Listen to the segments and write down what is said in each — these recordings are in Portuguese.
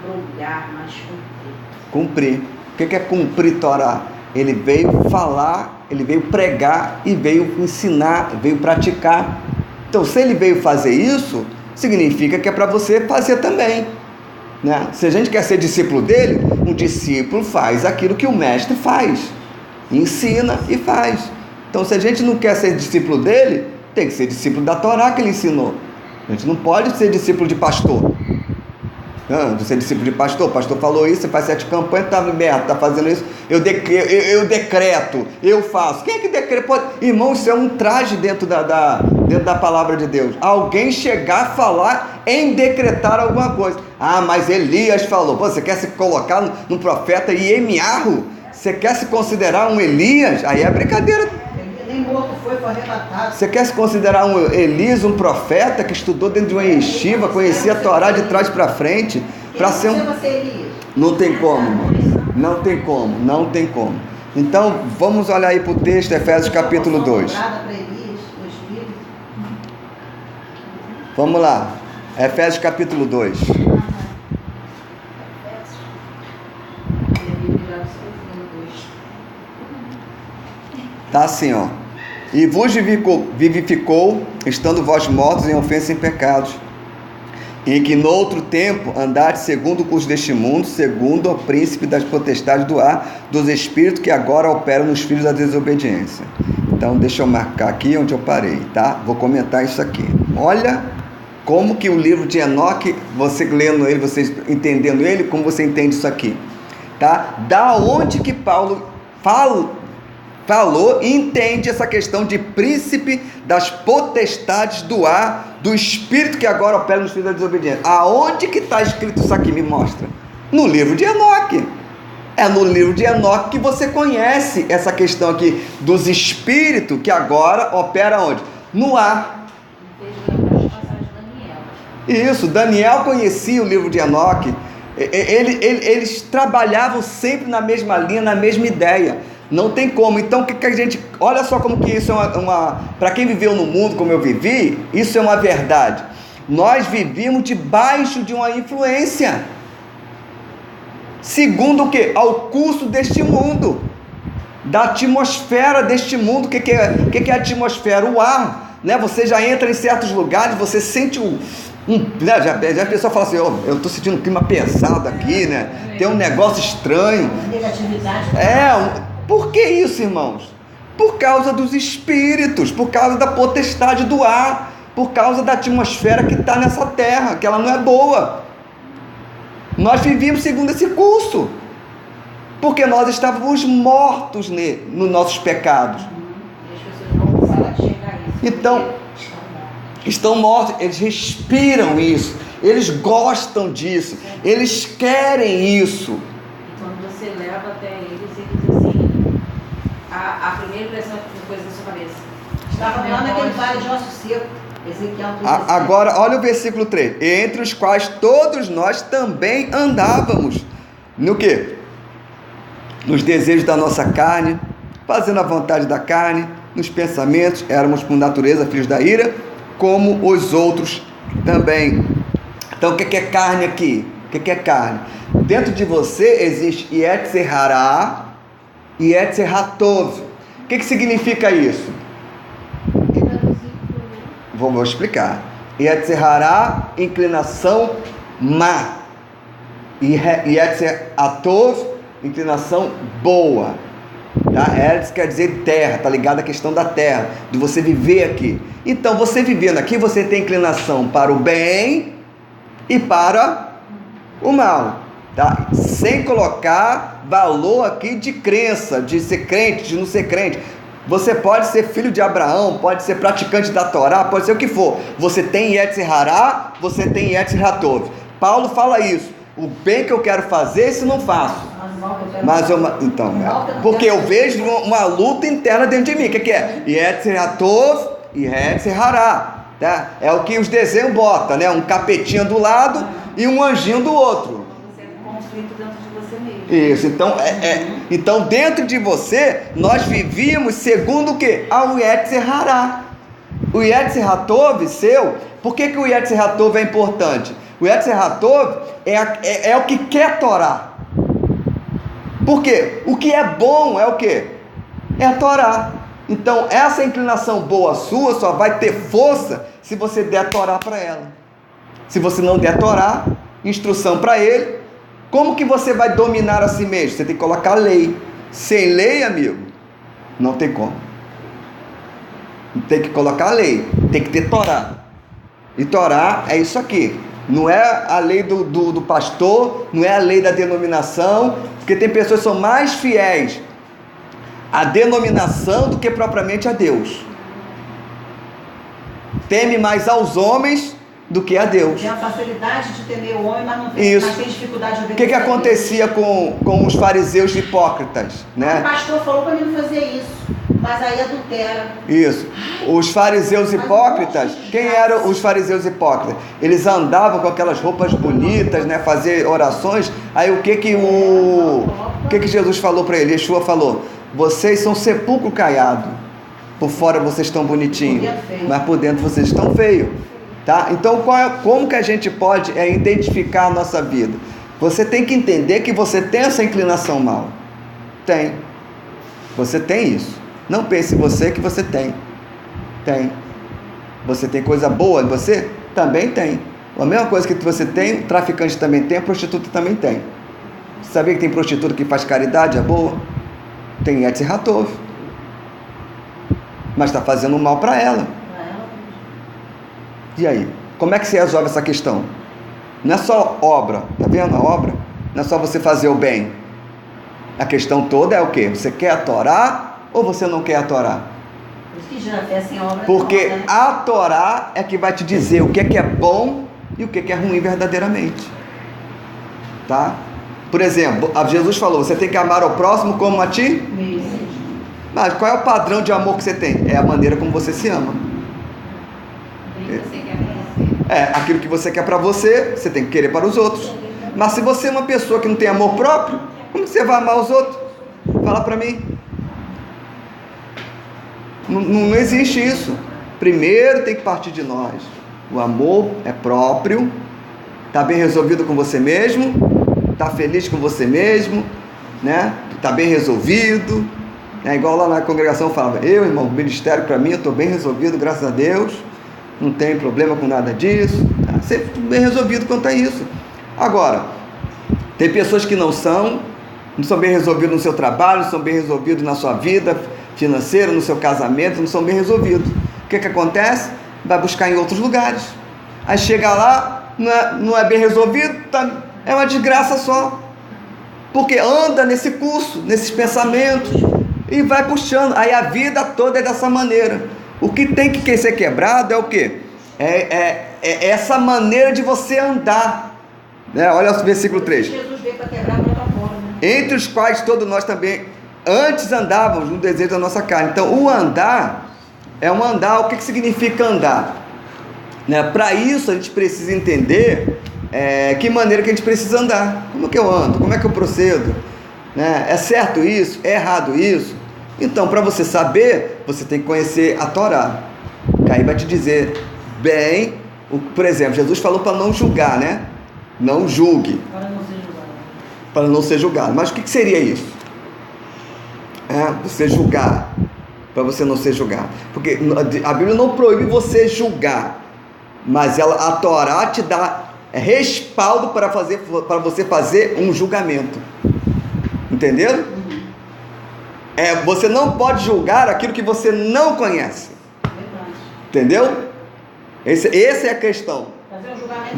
Promulgar, mas cumprir. Cumprir. O que é cumprir Torá? Ele veio falar, ele veio pregar e veio ensinar, veio praticar. Então, se ele veio fazer isso, significa que é para você fazer também, né? Se a gente quer ser discípulo dele, um discípulo faz aquilo que o mestre faz, ensina e faz. Então, se a gente não quer ser discípulo dele, tem que ser discípulo da Torá que ele ensinou. A gente não pode ser discípulo de pastor. Não, ser discípulo de pastor, o pastor falou isso, você faz 7 campanhas, está liberto, está fazendo isso, eu decreto, eu faço. Quem é que decreta? Irmão, isso é um traje dentro da palavra de Deus. Alguém chegar a falar em decretar alguma coisa. Ah, mas Elias falou. Pô, você quer se colocar no profeta Iemiarro? Você quer se considerar um Elias? Aí é brincadeira. Nem morto foi arrebatado. Você quer se considerar um Elias, um profeta que estudou dentro de uma yeshiva, conhecia a Torá de trás para frente, para ser um... Não tem como, irmão. Não tem como, não tem como. Então, vamos olhar aí para o texto, Efésios capítulo 2. Vamos lá, Efésios capítulo 2. Tá assim, ó. E vos vivificou, estando vós mortos em ofensas e em pecados, em que noutro tempo andate segundo o curso deste mundo, segundo o príncipe das potestades do ar, dos espíritos que agora operam nos filhos da desobediência. Então, deixa eu marcar aqui onde eu parei, tá? Vou comentar isso aqui. Olha como que o livro de Enoque, você lendo ele, você entendendo ele, como você entende isso aqui, tá? Da onde que Paulo falou e entende essa questão de príncipe das potestades do ar, do espírito que agora opera nos filhos da desobediência. Aonde que está escrito isso aqui? Me mostra. No livro de Enoque. É no livro de Enoque que você conhece essa questão aqui dos espíritos que agora opera onde? No ar. Isso, Daniel conhecia o livro de Enoque. Eles trabalhavam sempre na mesma linha, na mesma ideia. Não tem como. Então, o que a gente... Olha só como que isso é uma para quem viveu no mundo como eu vivi, isso é uma verdade. Nós vivíamos debaixo de uma influência. Segundo o quê? Ao custo deste mundo. Da atmosfera deste mundo. O que é a atmosfera? O ar. Né? Você já entra em certos lugares, você sente né? Já a pessoa fala assim, eu estou sentindo um clima pesado aqui, né? Tem um negócio estranho. Negatividade. Por que isso, irmãos? Por causa dos espíritos, por causa da potestade do ar, por causa da atmosfera que está nessa terra, que ela não é boa. Nós vivíamos segundo esse curso, porque nós estávamos mortos nos nossos pecados. Então, estão mortos, eles respiram isso, eles gostam disso, eles querem isso. E quando você leva até eles assim, a primeira impressão que foi na sua cabeça. Estava lá naquele vale de osso seco. Agora, olha o versículo 3. Entre os quais todos nós também andávamos. No quê? Nos desejos da nossa carne, fazendo a vontade da carne, nos pensamentos, éramos por natureza filhos da ira, como os outros também. Então, o que é carne aqui? O que é carne? Dentro de você existe Yetzer Hará e Yetzer Hatov. O que significa isso? Vou explicar. Yetzer Hará, inclinação má. E Yetzer Hatov, inclinação boa. Tá? Eretz quer dizer terra, está ligado à questão da terra, de você viver aqui. Então, você vivendo aqui, você tem inclinação para o bem e para o mal. Tá? Sem colocar valor aqui de crença, de ser crente, de não ser crente. Você pode ser filho de Abraão, pode ser praticante da Torá, pode ser o que for. Você tem Yetzer Hará, você tem Yetzer Hatov. Paulo fala isso. O bem que eu quero fazer, isso não faço. Porque eu vejo uma luta interna dentro de mim. O que é? Yetzer Hatov e Yetzer Hará. Tá? É o que os desenhos botam, né? Um capetinho do lado e um anjinho do outro. Você é conflito dentro de você mesmo. Isso, então dentro de você, nós vivíamos segundo o quê? Ao Yetzer Hará. O Yetzer Hatov seu, por que o Yetzer Hatov é importante? O Yetzer Hatov é o que quer Torá. Por quê? O que é bom é o quê? É a Torá. Então, essa inclinação boa sua só vai ter força se você der a Torá para ela. Se você não der a Torá, instrução para ele, como que você vai dominar a si mesmo? Você tem que colocar lei. Sem lei, amigo, não tem como. Tem que colocar lei, tem que ter Torá. E Torá é isso aqui. Não é a lei do pastor, não é a lei da denominação, porque tem pessoas que são mais fiéis à denominação do que propriamente a Deus. Teme mais aos homens do que a Deus. Tem a facilidade de temer o homem, mas não tem, Isso. mas tem dificuldade de O obedecer. que acontecia com os fariseus hipócritas, né? O pastor falou para mim não fazer isso, mas aí adultera. Isso. Os fariseus hipócritas, quem eram os fariseus hipócritas? Eles andavam com aquelas roupas bonitas, né? Fazer orações. Aí o que Jesus falou para ele? Yeshua falou: vocês são sepulcro caiado. Por fora vocês estão bonitinhos, mas por dentro vocês estão feios. Tá? Então, como que a gente pode identificar a nossa vida? Você tem que entender que você tem essa inclinação mal. Tem. Você tem isso. Não pense em você que você tem. Tem. Você tem coisa boa em você? Também tem. A mesma coisa que você tem, o traficante também tem, a prostituta também tem. Você sabia que tem prostituta que faz caridade, é boa? Tem Yetzer Hatov. Mas está fazendo mal para ela. E aí? Como é que você resolve essa questão? Não é só obra, tá vendo a obra? Não é só você fazer o bem. A questão toda é o quê? Você quer a Torá ou você não quer a Torá? Porque a Torá é que vai te dizer o que é bom e o que é ruim verdadeiramente. Tá? Por exemplo, Jesus falou, você tem que amar ao próximo como a ti? Mas qual é o padrão de amor que você tem? É a maneira como você se ama. Aquilo que você quer para você, você tem que querer para os outros. Mas se você é uma pessoa que não tem amor próprio, como você vai amar os outros? Fala para mim. Não existe isso. Primeiro tem que partir de nós. O amor é próprio. Está bem resolvido com você mesmo. Está feliz com você mesmo, né? Está bem resolvido. É igual lá na congregação falava, eu, irmão, o ministério para mim, eu estou bem resolvido, graças a Deus. Não tem problema com nada disso. Tá sempre bem resolvido quanto a isso. Agora, tem pessoas que não são bem resolvidos no seu trabalho, não são bem resolvidos na sua vida financeira, no seu casamento, não são bem resolvidos. O que acontece? Vai buscar em outros lugares. Aí chega lá, não é bem resolvido, é uma desgraça só. Porque anda nesse curso, nesses pensamentos, e vai puxando. Aí a vida toda é dessa maneira. O que tem que ser quebrado é o quê? É essa maneira de você andar. Né? Olha o versículo 3. Jesus veio para quebrar a plataforma. Entre os quais todos nós também antes andávamos no desejo da nossa carne. Então, o andar é um andar. O que significa andar? Né? Para isso, a gente precisa entender que maneira que a gente precisa andar. Como que eu ando? Como é que eu procedo? Né? É certo isso? É errado isso? Então, para você saber, você tem que conhecer a Torá. Que aí vai te dizer bem. Por exemplo, Jesus falou para não julgar, né? Não julgue. Para não ser julgado. Para não ser julgado. Mas o que seria isso? Você julgar. Para você não ser julgado. Porque a Bíblia não proíbe você julgar. Mas a Torá te dá respaldo para você fazer um julgamento. Entenderam? Você não pode julgar aquilo que você não conhece. Verdade. Entendeu? Essa é a questão. Fazer um julgamento.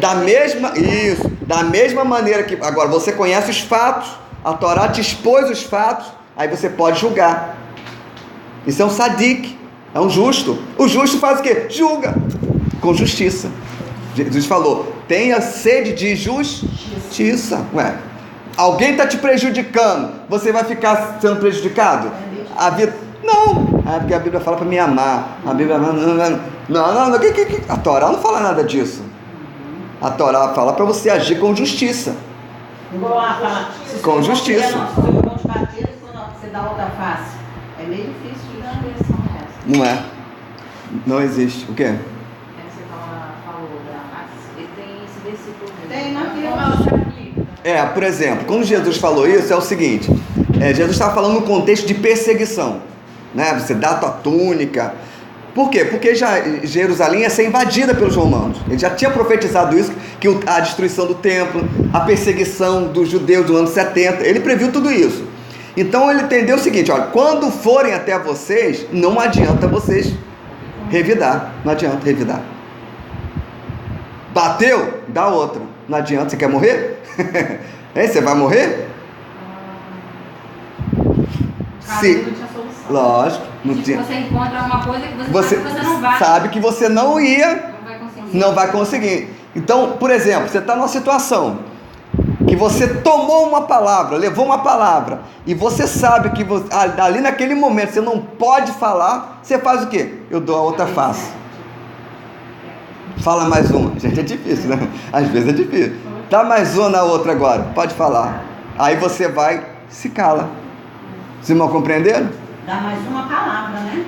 Da mesma maneira que agora você conhece os fatos, a Torá te expôs os fatos, aí você pode julgar. Isso é um sadique, é um justo. O justo faz o quê? Julga com justiça. Jesus falou: tenha sede de justiça. Ué, alguém está te prejudicando, você vai ficar sendo prejudicado? A vida, não, porque a Bíblia fala para me amar. A Bíblia não, a Torá não fala nada disso. A Torá fala para você agir com justiça. Igual lá fala, com justiça. Se o irmão te bater, você dá outra face. É meio difícil de dar a direção dessa. Não é? Não existe. O quê? Você falou da face. Ele tem esse versículo também naquilo. Por exemplo, quando Jesus falou isso, é o seguinte, Jesus estava falando no contexto de perseguição, né? Você dá a tua túnica. Por quê? Porque Jerusalém ia ser invadida pelos romanos. Ele já tinha profetizado isso, que a destruição do templo, a perseguição dos judeus do ano 70, ele previu tudo isso. Então ele entendeu o seguinte, olha, quando forem até vocês, não adianta vocês revidar, não adianta revidar. Bateu? Dá outra. Não adianta, você quer morrer? Você vai morrer? Não tinha solução. Lógico. Não tinha. Você encontra uma coisa que você sabe que você não ia, não vai conseguir. Então, por exemplo, você está numa situação que você tomou uma palavra, levou uma palavra, e você sabe que ali naquele momento você não pode falar, você faz o quê? Eu dou a outra face. Fala mais uma. Gente, é difícil, né? Às vezes é difícil. Dá mais uma na outra agora, pode falar. Aí você vai, se cala. Vocês não compreenderam? Dá mais uma palavra, né?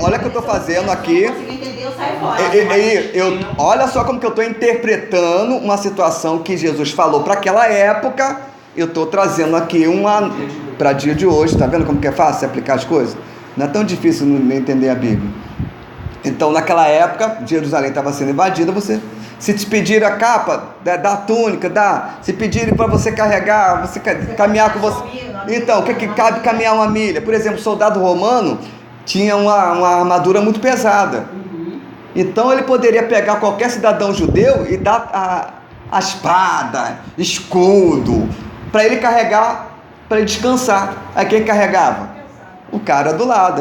Olha o que eu estou fazendo aqui. Se eu conseguir entender, eu saio fora. Olha só como que eu estou interpretando uma situação que Jesus falou para aquela época. Eu estou trazendo aqui para dia de hoje. Tá vendo como que é fácil aplicar as coisas? Não é tão difícil entender a Bíblia. Então, naquela época, Jerusalém estava sendo invadida. Se te pedirem a capa, dá a túnica, se pedirem para você carregar, você caminhar com você. Então, o que cabe caminhar 1 milha? Por exemplo, o soldado romano tinha uma armadura muito pesada. Então, ele poderia pegar qualquer cidadão judeu e dar a espada, escudo, para ele carregar, para ele descansar. Aí quem carregava? O cara do lado.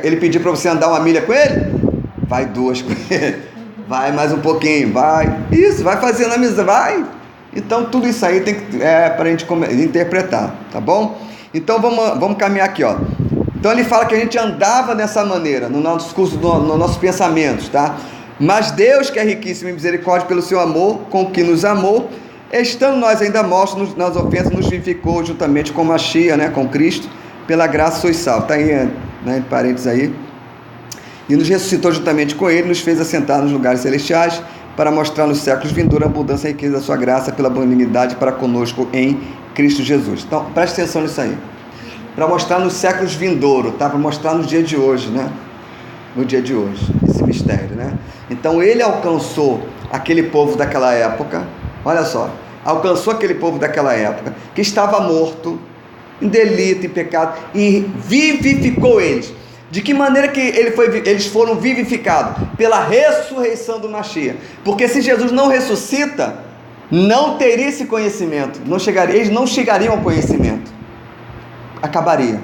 Ele pediu para você andar 1 milha com ele? Vai 2 com ele. Vai mais um pouquinho, vai. Isso, vai fazendo amizade, vai. Então, tudo isso aí tem para a gente interpretar, tá bom? Então, vamos caminhar aqui, ó. Então, ele fala que a gente andava dessa maneira, no nosso discurso, nos nossos pensamentos, tá? Mas Deus, que é riquíssimo em misericórdia pelo seu amor, com que nos amou, estando nós ainda mortos nas ofensas, nos vivificou juntamente com Machia, né? Com Cristo, pela graça sois salvos. Está aí, né, em parênteses aí. E nos ressuscitou juntamente com ele, nos fez assentar nos lugares celestiais, para mostrar nos séculos vindouros a abundância e riqueza da sua graça, pela benignidade para conosco em Cristo Jesus. Então, preste atenção nisso aí. Para mostrar nos séculos vindouros, tá? Para mostrar no dia de hoje, né? No dia de hoje, esse mistério, né? Então, ele alcançou aquele povo daquela época, olha só, alcançou aquele povo daquela época, que estava morto, em delito, em pecado, e vivificou eles. De que maneira que eles foram vivificados? Pela ressurreição do Machia. Porque se Jesus não ressuscita, não teria esse conhecimento. Eles não chegariam ao conhecimento. Acabaria.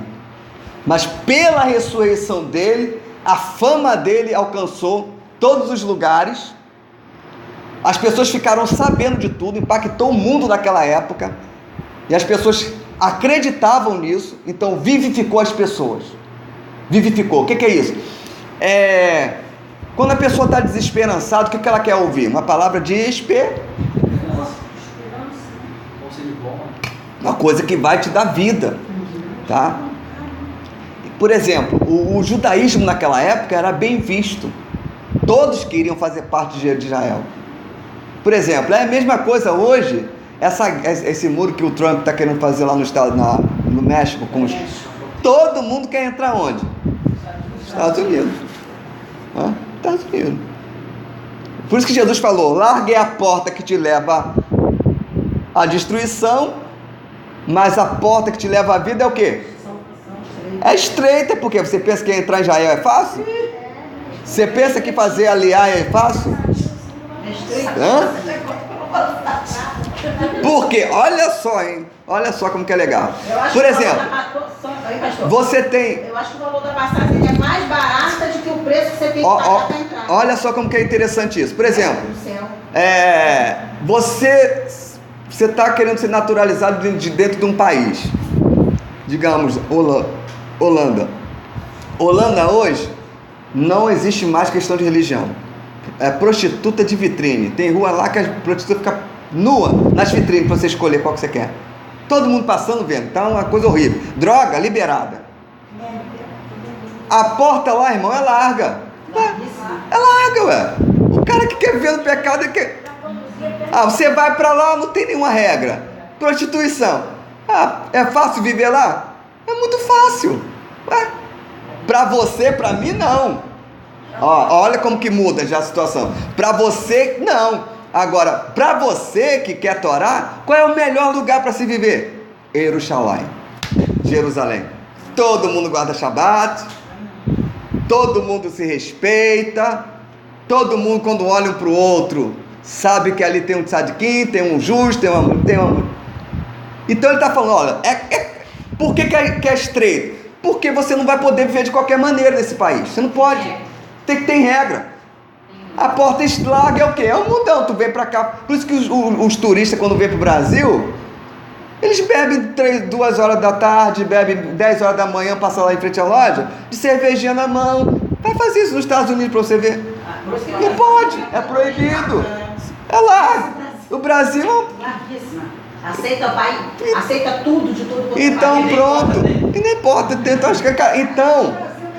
Mas pela ressurreição dele, a fama dele alcançou todos os lugares. As pessoas ficaram sabendo de tudo, impactou o mundo daquela época. E as pessoas acreditavam nisso, então vivificou as pessoas. Vivificou. O que é isso? Quando a pessoa está desesperançada, o que ela quer ouvir? Uma palavra de esperança. Uma coisa que vai te dar vida. Tá? Por exemplo, o judaísmo naquela época era bem visto. Todos queriam fazer parte de Israel. Por exemplo, é a mesma coisa hoje, esse muro que o Trump está querendo fazer lá no México. Todo mundo quer entrar onde? Estados Unidos. Estados Unidos. Por isso que Jesus falou: largue a porta que te leva à destruição, mas a porta que te leva à vida é o quê? É estreita, porque você pensa que entrar em Israel é fácil? Você pensa que fazer aliar é fácil? É estreita. Porque, olha só, hein? Olha só como que é legal. Por exemplo, você tem... Eu acho que o valor da passagem é mais barata do que o preço que você tem que pagar para entrar. Olha só como que é interessante isso. Por exemplo, você está querendo ser naturalizado dentro de um país. Digamos, Holanda. Holanda hoje não existe mais questão de religião. É prostituta de vitrine. Tem rua lá que a prostituta fica nua nas vitrines para você escolher qual que você quer. Todo mundo passando vendo. Tá uma coisa horrível. Droga liberada. A porta lá, irmão, é larga. É larga, ué. O cara que quer ver o pecado é que... Ah, você vai para lá, não tem nenhuma regra. Prostituição. Ah, é fácil viver lá? É muito fácil. Para você, para mim, não. Ó, olha como que muda já a situação. Para você, não. Agora, para você que quer Torá, qual é o melhor lugar para se viver? Jerusalém. Todo mundo guarda Shabat, todo mundo se respeita, todo mundo, quando olha um para o outro, sabe que ali tem um tzadikim, tem um justo, tem uma... Então ele está falando, olha, por que é estreito? Porque você não vai poder viver de qualquer maneira nesse país. Você não pode. Tem que ter regra. A porta larga é o quê? É um mundão. Tu vem para cá. Por isso que os turistas, quando vêm para o Brasil, eles bebem 2 horas da tarde, bebem 10 horas da manhã, passam lá em frente à loja, de cervejinha na mão. Vai fazer isso nos Estados Unidos para você ver. Não pode. É proibido. É lá. O Brasil... Aceita o pai, aceita tudo de tudo. Então pronto, e não importa. Então,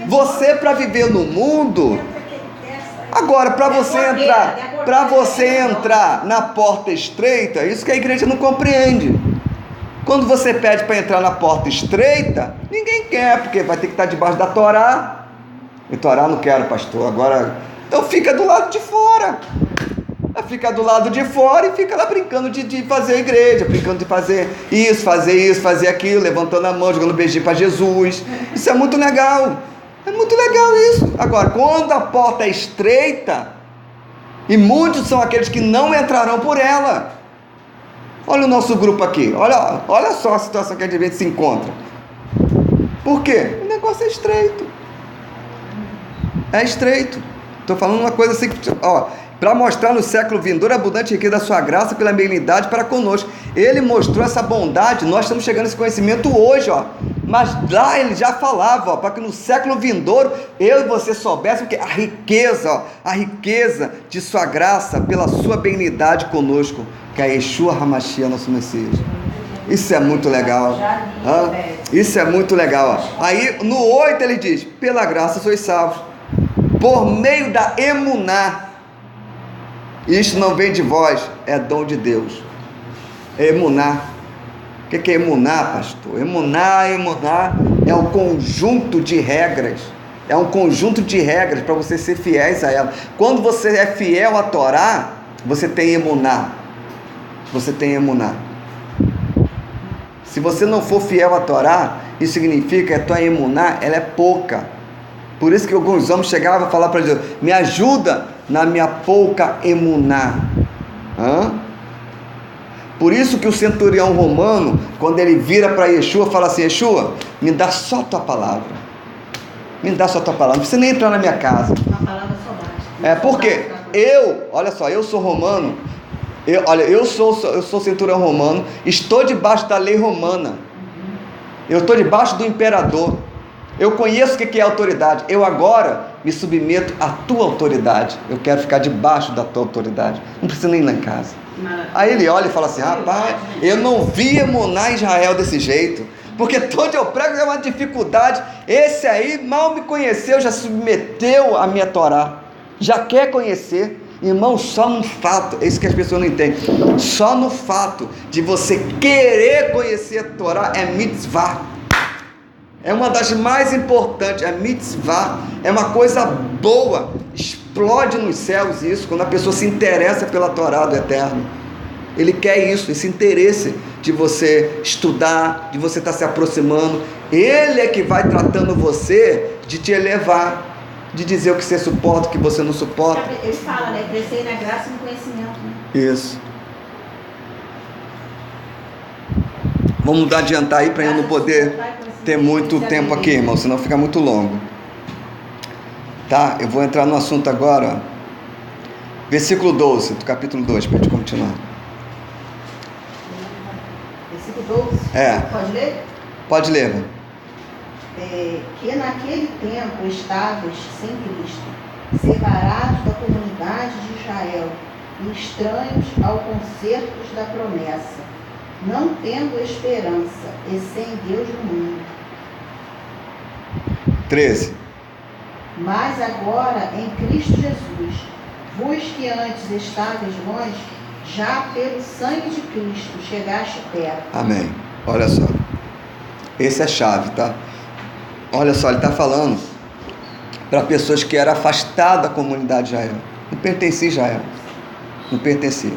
você para viver no mundo, agora para você entrar na porta estreita, isso que a igreja não compreende. Quando você pede para entrar na porta estreita, ninguém quer, porque vai ter que estar debaixo da Torá. E Torá não quero, pastor. Agora, então fica do lado de fora. Fica do lado de fora e fica lá brincando de fazer a igreja, brincando de fazer isso, fazer aquilo, levantando a mão, jogando beijinho para Jesus. Isso é muito legal. É muito legal isso. Agora, quando a porta é estreita, e muitos são aqueles que não entrarão por ela. Olha o nosso grupo aqui. Olha só a situação que a gente se encontra. Por quê? O negócio é estreito. É estreito. Estou falando uma coisa assim, para mostrar no século vindouro a abundante riqueza da sua graça pela benignidade para conosco. Ele mostrou essa bondade, nós estamos chegando a esse conhecimento hoje, mas lá ele já falava, para que no século vindouro eu e você soubessem que a riqueza de sua graça pela sua benignidade conosco, que é Yeshua HaMashiach, nosso Messias. Isso é muito legal. Isso é muito legal. Aí no 8 ele diz, pela graça sois salvos, por meio da emuná. Isto não vem de vós, é dom de Deus. Emuná. O que é emuná, pastor? Emuná é um conjunto de regras. É um conjunto de regras para você ser fiéis a ela. Quando você é fiel à Torá, você tem emuná. Você tem emuná. Se você não for fiel à Torá, isso significa que a tua emuná, ela é pouca. Por isso que alguns homens chegavam a falar para Deus, me ajuda na minha pouca emuná. Por isso que o centurião romano, quando ele vira para Yeshua, fala assim, Yeshua, me dá só a tua palavra. Me dá só a tua palavra, não precisa nem entrar na minha casa. Uma palavra só basta. Porque eu sou romano, eu sou centurião romano, estou debaixo da lei romana. Eu estou debaixo do imperador. Eu conheço o que é autoridade. Eu agora me submeto à tua autoridade. Eu quero ficar debaixo da tua autoridade. Não precisa nem ir lá em casa. Aí ele olha e fala assim, rapaz, eu não vi emuná Israel desse jeito. Porque todo eu prego é uma dificuldade. Esse aí mal me conheceu, já submeteu a minha Torá. Já quer conhecer. Irmão, só no fato, é isso que as pessoas não entendem. Só no fato de você querer conhecer a Torá é mitzvah. É uma das mais importantes, a mitzvah, é uma coisa boa, explode nos céus isso, quando a pessoa se interessa pela Torá do Eterno. Ele quer isso, esse interesse de você estudar, de você estar se aproximando. Ele é que vai tratando você de te elevar, de dizer o que você suporta, o que você não suporta. Ele fala, né? Crescer na graça e no conhecimento. Né? Isso. Vamos adiantar aí para eu não poder ter muito tempo aqui, irmão, senão fica muito longo. Tá? Eu vou entrar no assunto agora. Versículo 12 do capítulo 2, para a gente continuar. Versículo 12? Pode ler? Pode ler, irmão. Que naquele tempo estavas sem Cristo, separados da comunidade de Israel e estranhos ao concerto da promessa, não tendo esperança e sem Deus no mundo. 13. Mas agora em Cristo Jesus, vós que antes estáveis longe, já pelo sangue de Cristo chegaste perto. Amém. Olha só. Esse é a chave, tá? Olha só, ele está falando para pessoas que eram afastadas da comunidade de Israel. Não pertencia a Israel. Não pertencia.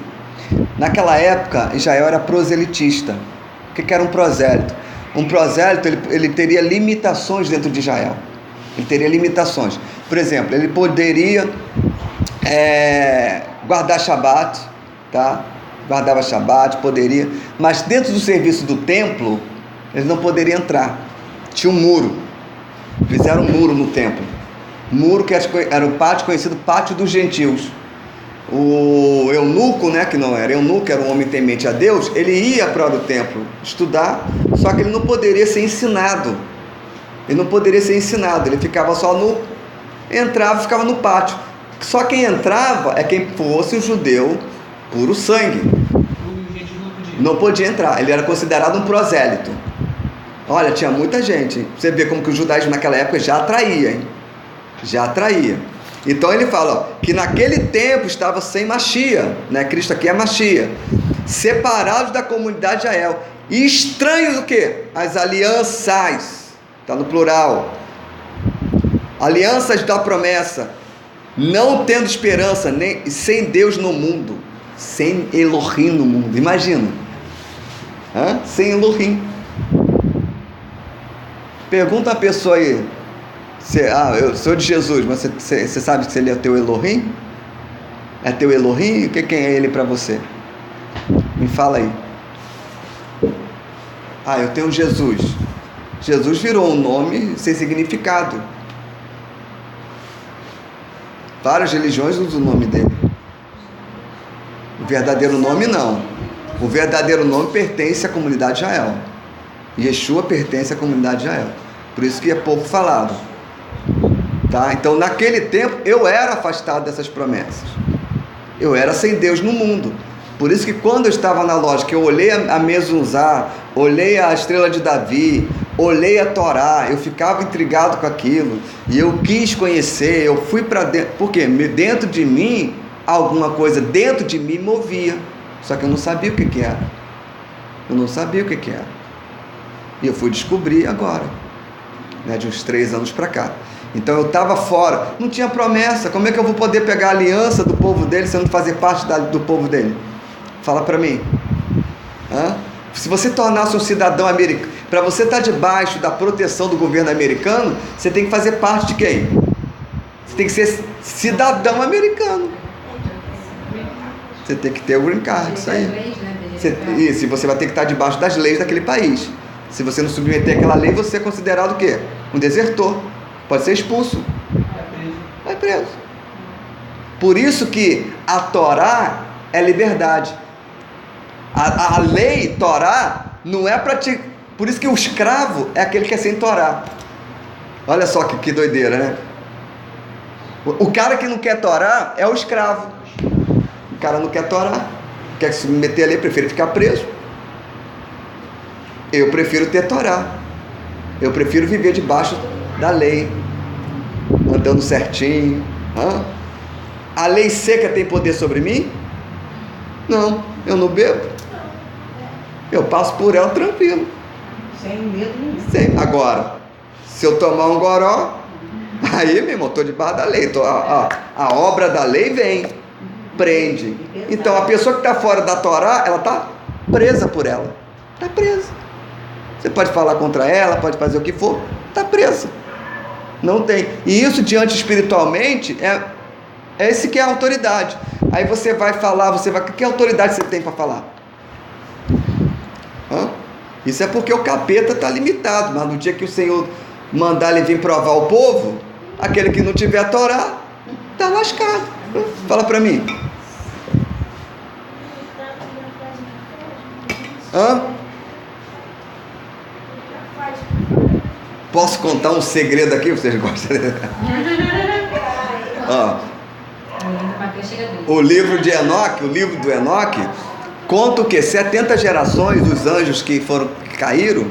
Naquela época, Israel era proselitista. O que era um prosélito? Um prosélito, ele teria limitações dentro de Israel. Ele teria limitações. Por exemplo, ele poderia guardar Shabat, tá? Guardava Shabat, poderia. Mas dentro do serviço do templo, ele não poderia entrar. Tinha um muro. Fizeram um muro no templo. Muro que era o pátio conhecido Pátio dos Gentios. O eunuco, né, que não era eunuco, era um homem temente a Deus, ele ia para o templo estudar, só que ele não poderia ser ensinado. Ele não poderia ser ensinado, ele ficava só entrava e ficava no pátio. Só quem entrava é quem fosse um judeu puro sangue. Não podia entrar, ele era considerado um prosélito. Olha, tinha muita gente. Você vê como que o judaísmo naquela época já atraía, hein? Já atraía. Então ele fala que naquele tempo estava sem Machia, né? Cristo aqui é Machia, separados da comunidade de Israel, e estranhos o quê? As alianças, está no plural, alianças da promessa, não tendo esperança, nem sem Deus no mundo, sem Elohim no mundo, imagina, sem Elohim. Pergunta a pessoa aí, eu sou de Jesus, mas você sabe se ele é teu Elohim? É teu Elohim? Quem é ele para você? Me fala aí. Eu tenho Jesus. Jesus virou um nome sem significado. Várias religiões usam o nome dele. O verdadeiro nome não. O verdadeiro nome pertence à comunidade de Israel. Yeshua pertence à comunidade de Israel. Por isso que é pouco falado. Tá? Então naquele tempo eu era afastado dessas promessas. Eu era sem Deus no mundo. Por isso que quando eu estava na lógica, eu olhei a Mezuzá, olhei a estrela de Davi, olhei a Torá, eu ficava intrigado com aquilo, e eu quis conhecer, eu fui para dentro, porque dentro de mim, alguma coisa dentro de mim movia, só que eu não sabia o que era. Eu não sabia o que era. E eu fui descobrir agora, né, de uns 3 anos para cá. Então eu estava fora, não tinha promessa. Como é que eu vou poder pegar a aliança do povo dele se eu não fazer parte do povo dele? Fala para mim. Se você tornasse um cidadão americano, para você estar debaixo da proteção do governo americano, você tem que fazer parte de quem? Você tem que ser cidadão americano. Você tem que ter o green card, isso aí. Isso, e você vai ter que estar debaixo das leis daquele país. Se você não submeter aquela lei, você é considerado o quê? Um desertor. Pode ser expulso. Vai preso. Por isso que a Torá é liberdade. A lei, Torá, não é para ti. Por isso que o escravo é aquele que é sem Torá. Olha só que doideira, né? O cara que não quer Torá é o escravo. O cara não quer Torá, quer se submeter a lei, prefere ficar preso. Eu prefiro ter Torá. Eu prefiro viver debaixo da lei, andando certinho. A lei seca tem poder sobre mim? Não, eu não bebo. Eu passo por ela tranquilo. Sem medo nenhum. Agora, se eu tomar um goró, aí, meu irmão, estou debaixo da lei. A obra da lei vem, prende. Então, a pessoa que está fora da Torá, ela está presa por ela. Está presa. Você pode falar contra ela, pode fazer o que for, está presa. Não tem. E isso, diante espiritualmente, é esse que é a autoridade. Aí você vai falar, que autoridade você tem para falar? Isso é porque o capeta está limitado, mas no dia que o Senhor mandar ele vir provar o povo, aquele que não tiver a Torá, está lascado. Fala para mim. Posso contar um segredo aqui? Vocês gostam? O livro de Enoque, o livro do Enoque, conta o que? 70 gerações dos anjos que caíram,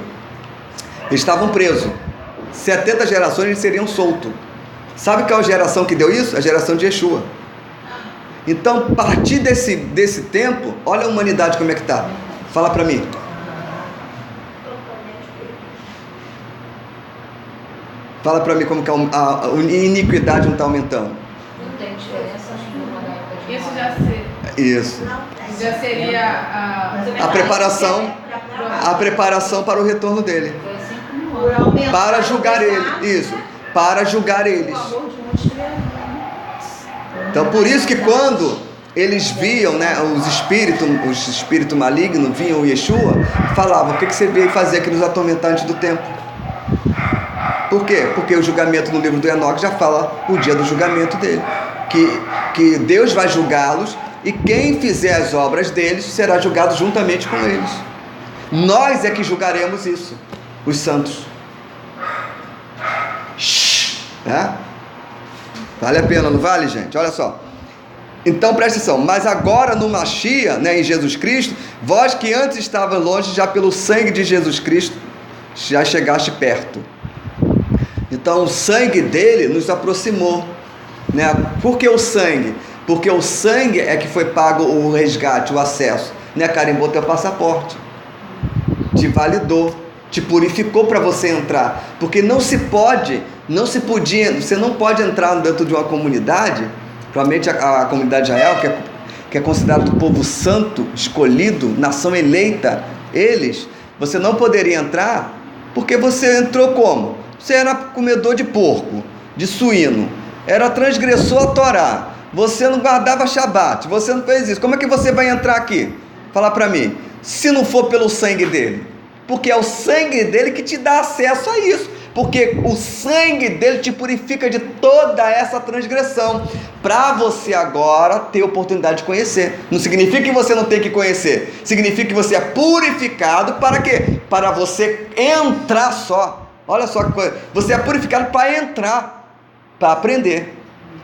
estavam presos. 70 gerações eles seriam soltos. Sabe qual é a geração que deu isso? A geração de Yeshua. Então, a partir desse tempo, olha a humanidade como é que está. Fala para mim. Fala para mim como que a iniquidade não está aumentando. Não tem diferença nenhuma na época de Isso Noé. Isso. já seria A preparação para o retorno dele. Foi assim como Por aumentar Para julgar o ele. pecado, Isso. Para julgar o eles. amor de muitos criaria. Então, por isso que quando eles viam, né, os espíritos malignos viam o Yeshua, falavam: o que você veio fazer aqui nos atormentar antes do tempo? Por quê? Porque o julgamento no livro do Enoque já fala o dia do julgamento dele, que Deus vai julgá-los e quem fizer as obras deles será julgado juntamente com eles. Nós é que julgaremos isso, os santos. Né? Vale a pena, não vale, gente? Olha só. Então presta atenção, mas agora no Mashiach, né, em Jesus Cristo, vós que antes estavam longe, já pelo sangue de Jesus Cristo, já chegaste perto. Então o sangue dele nos aproximou, né? Por que o sangue? Porque o sangue é que foi pago o resgate, o acesso, né? Carimbou teu passaporte, te validou, te purificou para você entrar, porque você não pode entrar dentro de uma comunidade, provavelmente a comunidade de Israel, que é considerado o povo santo, escolhido, nação eleita, você não poderia entrar, porque você entrou como? Você era comedor de porco, de suíno, era transgressor à Torá, você não guardava Shabat, você não fez isso. Como é que você vai entrar aqui? Fala para mim, se não for pelo sangue dele, porque é o sangue dele que te dá acesso a isso, porque o sangue dele te purifica de toda essa transgressão, para você agora ter oportunidade de conhecer. Não significa que você não tem que conhecer, significa que você é purificado para quê? Para você entrar só. Olha só que coisa, você é purificado para entrar, para aprender.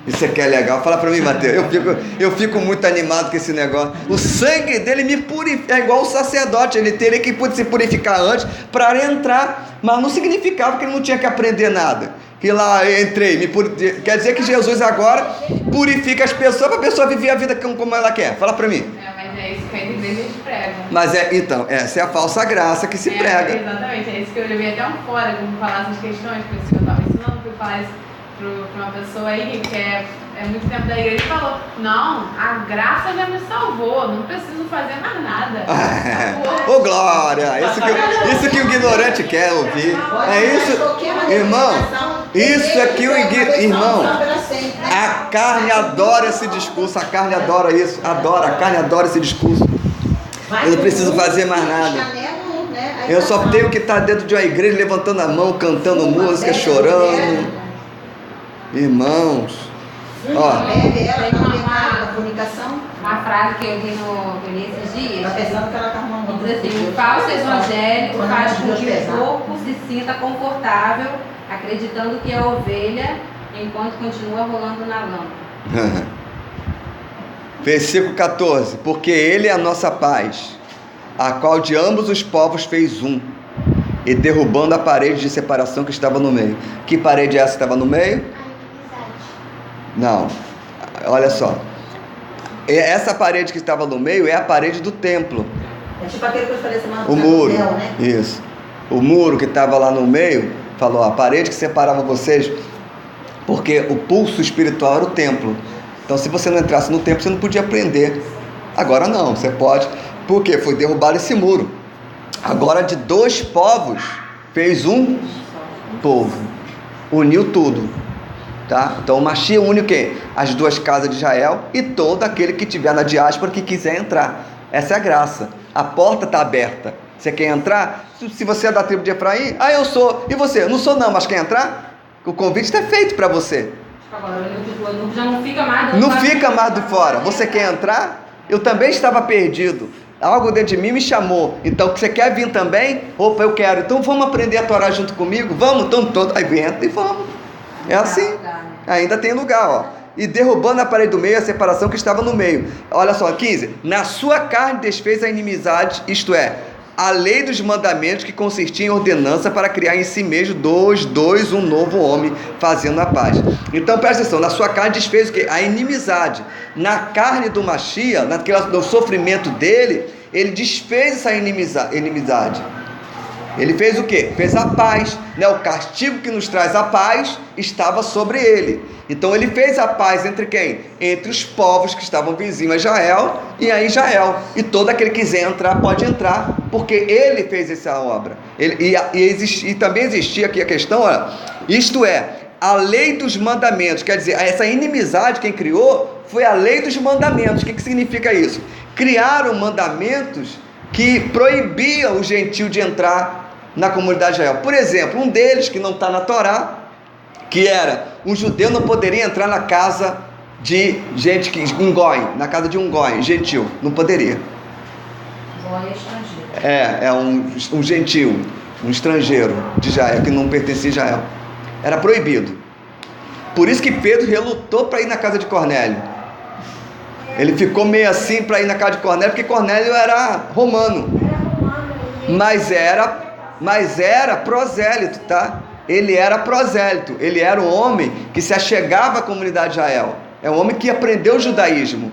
Isso aqui é legal, fala para mim, Mateus. Eu fico muito animado com esse negócio. O sangue dele me purifica, é igual o sacerdote, ele teria que se purificar antes para entrar, mas não significava que ele não tinha que aprender nada. Que lá eu entrei, quer dizer que Jesus agora purifica as pessoas para a pessoa viver a vida como ela quer. Fala para mim. Mas é isso que a igreja prega. Mas então, essa é a falsa graça que se prega. Exatamente, é isso que eu levei até fora, como falar essas questões, por isso que eu estava ensinando, fui falar isso para uma pessoa aí que é muito tempo da igreja e falou: não, a graça já me salvou, não preciso fazer mais nada. Ô glória, isso que o ignorante quer ouvir. É isso, irmão. Isso é que o irmão. A carne adora esse discurso, a carne adora isso, a carne adora esse discurso. Eu não preciso fazer mais nada. Eu só tenho que estar dentro de uma igreja levantando a mão, cantando música, chorando. Irmãos, ó. Uma frase que eu li esses dias. Tá pensando que ela tá arrumando. Diz assim: o falso evangélico faz com que o corpo se sinta confortável, acreditando que é ovelha, enquanto continua rolando na lama. Versículo 14: porque ele é a nossa paz, a qual de ambos os povos fez um, e derrubando a parede de separação que estava no meio. Que parede é essa que estava no meio? Não, olha só, essa parede que estava no meio é a parede do templo. É tipo aquele que eu falei semana o muro, céu, né? Isso, o muro que estava lá no meio, falou, a parede que separava vocês, porque o pulso espiritual era o templo. Então se você não entrasse no templo, você não podia aprender. Agora não, você pode, porque foi derrubado esse muro. Agora de dois povos fez um povo, uniu tudo. Tá? Então o Mashiach une o quê? As duas casas de Israel e todo aquele que estiver na diáspora que quiser entrar. Essa é a graça. A porta está aberta. Você quer entrar? Se você é da tribo de Efraim, eu sou. E você? Não sou não, mas quer entrar? O convite está feito para você. Agora o já não fica mais do Não fica mais do fora. Você quer entrar? Eu também estava perdido. Algo dentro de mim me chamou. Então você quer vir também? Opa, eu quero. Então vamos aprender a Torá junto comigo? Vamos? Então todo. Aí entra e vamos. É assim, ainda tem lugar, ó. E derrubando a parede do meio, a separação que estava no meio. Olha só, 15. Na sua carne desfez a inimizade, isto é, a lei dos mandamentos, que consistia em ordenança para criar em si mesmo um novo homem, fazendo a paz. Então presta atenção, na sua carne desfez o quê? A inimizade. Na carne do Mashiach, no sofrimento dele, ele desfez essa inimizade. Ele fez o quê? Fez a paz, né? O castigo que nos traz a paz estava sobre ele. Então ele fez a paz entre quem? Entre os povos que estavam vizinhos a Israel e a Israel. E todo aquele que quiser entrar, pode entrar, porque ele fez essa obra. E também existia aqui a questão, olha, isto é, a lei dos mandamentos, quer dizer, essa inimizade quem criou foi a lei dos mandamentos. O que significa isso? Criaram mandamentos que proibiam o gentio de entrar na comunidade de Israel. Por exemplo, um deles que não está na Torá, que era, um judeu não poderia entrar na casa de gente que na casa de um goi, gentil, não poderia. Goi é estrangeiro. É um gentil, um estrangeiro de Israel, que não pertencia a Israel. Era proibido. Por isso que Pedro relutou para ir na casa de Cornélio. Ele ficou meio assim para ir na casa de Cornélio, porque Cornélio era romano. Mas era prosélito, tá? Ele era prosélito, ele era um homem que se achegava à comunidade de Israel. É um homem que aprendeu o judaísmo.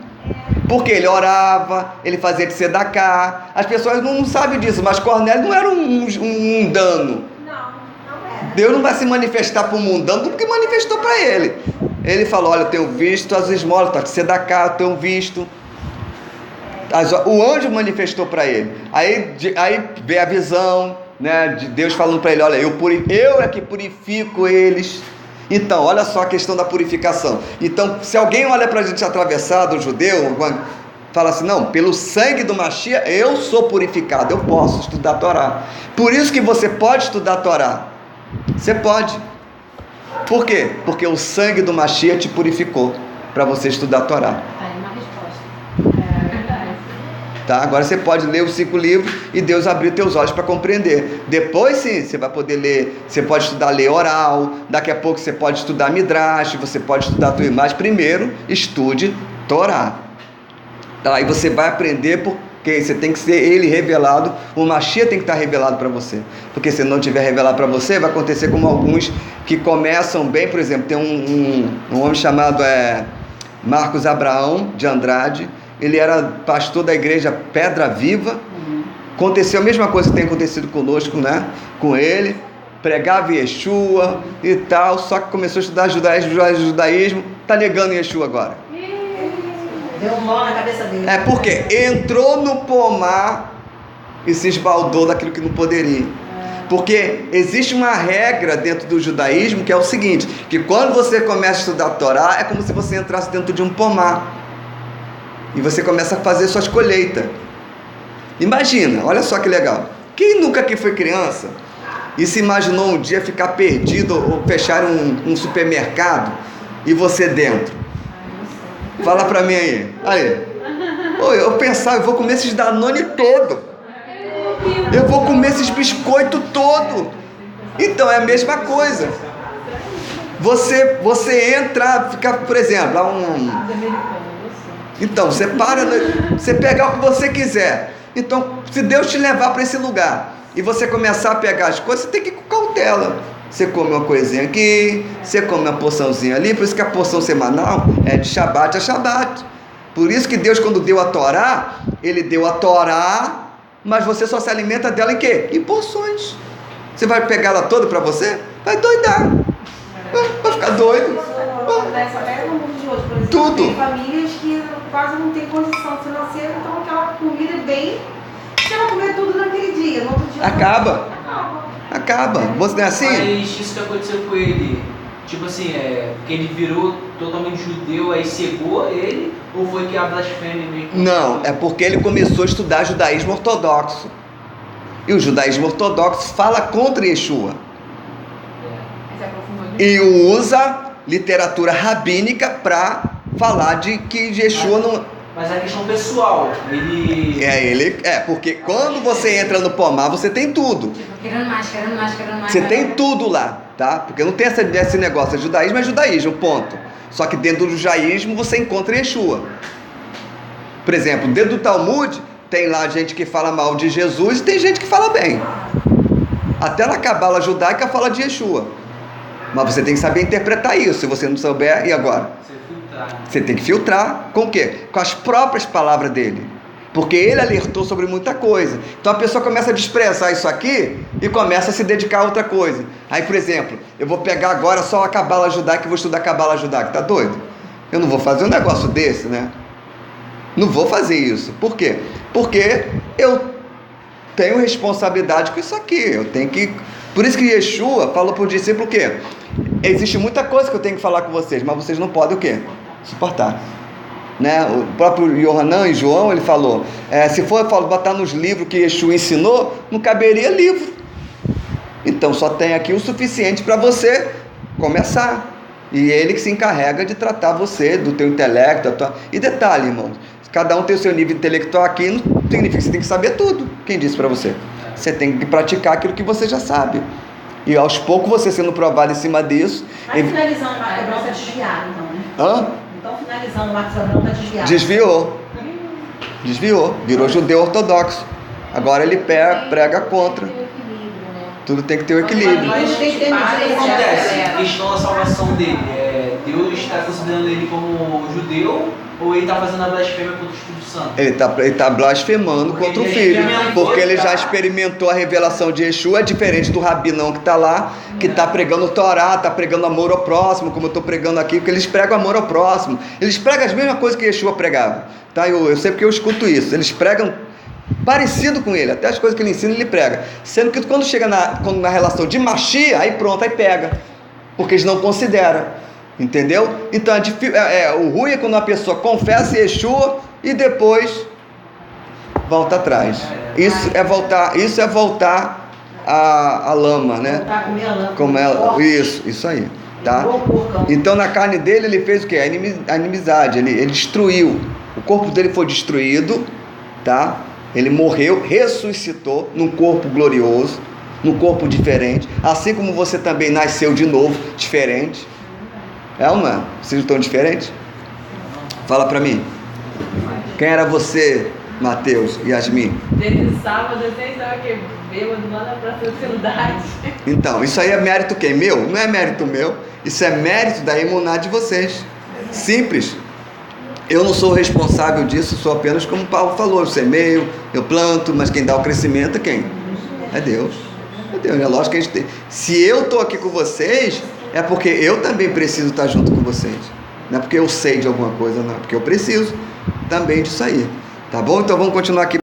Porque ele orava, ele fazia de tzedaká. As pessoas não sabem disso, mas Cornélio não era um mundano. Não era. Deus não vai se manifestar para o mundano porque manifestou para ele. Ele falou, olha, eu tenho visto as esmolas, tá de tzedaká, eu tenho visto. O anjo manifestou para ele. Aí veio a visão, né, de Deus falando para ele, olha, eu é que purifico eles. Então, olha só a questão da purificação. Então, se alguém olha para a gente atravessado, o judeu, fala assim, não, pelo sangue do Mashiach, eu sou purificado, eu posso estudar a Torá. Por isso que você pode estudar a Torá. Você pode. Por quê? Porque o sangue do Mashiach te purificou para você estudar a Torá. Aí uma resposta. É verdade. Tá? Agora você pode ler os 5 livros e Deus abrir teus olhos para compreender. Depois sim, você vai poder ler, você pode estudar lei oral, daqui a pouco você pode estudar Midrash, você pode estudar tudo, mas primeiro estude Torá. Tá? Aí você vai aprender porque você tem que ser ele revelado, o Mashiach tem que estar revelado para você. Porque se não tiver revelado para você, vai acontecer como alguns que começam bem, por exemplo, tem um homem chamado Marcos Abraão de Andrade. Ele era pastor da igreja Pedra Viva. Aconteceu a mesma coisa que tem acontecido conosco, né? Com ele, pregava Yeshua e tal, só que começou a estudar judaísmo, está negando Yeshua agora. Deu um nó na cabeça dele. É porque entrou no pomar e se esbaldou daquilo que não poderia. Porque existe uma regra dentro do judaísmo que é o seguinte, que quando você começa a estudar a Torá, é como se você entrasse dentro de um pomar. E você começa a fazer suas colheitas. Imagina, olha só que legal. Quem nunca aqui foi criança e se imaginou um dia ficar perdido ou fechar um supermercado e você dentro? Fala pra mim aí. Eu pensava, eu vou comer esses Danone todo. Eu vou comer esses biscoitos todo. Então é a mesma coisa. Você entra, fica, por exemplo, Então, você pega o que você quiser. Então, se Deus te levar para esse lugar e você começar a pegar as coisas, você tem que ir com cautela. Você come uma coisinha aqui, você come uma porçãozinha ali, por isso que a porção semanal é de Shabat a Shabat. Por isso que Deus, quando deu a Torá, Ele deu a Torá, mas você só se alimenta dela em quê? Em porções. Você vai pegar ela toda para você? Vai doidar. Vai ficar doido. Tudo. Tem famílias que quase não tem condição financeira, então aquela comida é bem... Se ela comer tudo naquele dia, no outro dia... Acaba. Você não é assim? Mas isso que aconteceu com ele, tipo assim, que ele virou totalmente judeu, aí cegou ele, ou foi que a blasfêmia mesmo? Não, é porque ele começou a estudar judaísmo ortodoxo. E o judaísmo ortodoxo fala contra Yeshua. E usa literatura rabínica para falar de que Yeshua não... Mas a questão pessoal, porque quando você entra no pomar, você tem tudo. Querendo mais. Você tem tudo lá, tá? Porque não tem esse negócio, judaísmo é judaísmo, ponto. Só que dentro do judaísmo você encontra Yeshua. Por exemplo, dentro do Talmud tem lá gente que fala mal de Jesus e tem gente que fala bem. Até na cabala judaica fala de Yeshua. Mas você tem que saber interpretar isso. Se você não souber, e agora? Você tem que filtrar com o quê? Com as próprias palavras dele. Porque ele alertou sobre muita coisa. Então a pessoa começa a desprezar isso aqui e começa a se dedicar a outra coisa. Aí, por exemplo, eu vou pegar agora só a cabala judaica e vou estudar a cabala judaica. Tá doido? Eu não vou fazer um negócio desse, né? Não vou fazer isso. Por quê? Porque eu tenho responsabilidade com isso aqui. Eu tenho que... Por isso que Yeshua falou para o discípulo o quê? Existe muita coisa que eu tenho que falar com vocês, mas vocês não podem o quê? Suportar. Né? O próprio Yohanan e João, ele falou, se for botar nos livros que Yeshua ensinou, não caberia livro. Então só tem aqui o suficiente para você começar. E ele que se encarrega de tratar você, do teu intelecto, E detalhe, irmão, cada um tem o seu nível intelectual aqui, não significa que você tem que saber tudo. Quem disse para você? Você tem que praticar aquilo que você já sabe. E aos poucos você sendo provado em cima disso. Mas finalizando, o Marcos Abraão está desviado, então, né? Hã? Então, finalizando, o Marcos Abraão está desviado. Desviou. Virou judeu ortodoxo. Agora ele prega contra. Tudo tem que ter o equilíbrio. Mas tem que ter O que acontece? medida. A questão da salvação dele. Deus está considerando ele como judeu ou ele está fazendo a blasfêmia contra o Espírito Santo? Ele tá blasfemando Porque contra o ele filho. experimentou, Porque ele já tá? experimentou a revelação de Yeshua, é diferente do rabinão que está lá, que está pregando Torá, está pregando amor ao próximo, como eu estou pregando aqui, porque eles pregam amor ao próximo. Eles pregam as mesmas coisas que Yeshua pregava. Tá? Eu sei porque eu escuto isso. Eles pregam parecido com ele, até as coisas que ele ensina ele prega, sendo que quando chega na relação de Mashiach, aí pronto, aí pega, porque eles não consideram, entendeu? Então o ruim é quando a pessoa confessa Yeshua e depois volta atrás. Isso é voltar à lama, né? Voltar a comer a lama. Como ela, isso aí, tá? Então na carne dele ele fez o que? A inimizade, ele destruiu, o corpo dele foi destruído, tá? Ele morreu, ressuscitou num corpo glorioso, num corpo diferente, assim como você também nasceu de novo, diferente. É ou não é? Vocês estão diferentes? Fala pra mim. Quem era você, Mateus e Yasmin? Desde sábado eu nem estava aqui, bêbado lá na praça da cidade. Então, isso aí é mérito quem? Meu? Não é mérito meu. Isso é mérito da emuná de vocês. Simples. Eu não sou responsável disso, sou apenas como o Paulo falou, eu semeio, eu planto, mas quem dá o crescimento é quem? É Deus. É Deus, é lógico que a gente tem. Se eu estou aqui com vocês, é porque eu também preciso estar junto com vocês. Não é porque eu sei de alguma coisa, não, é porque eu preciso também disso aí. Tá bom? Então vamos continuar aqui.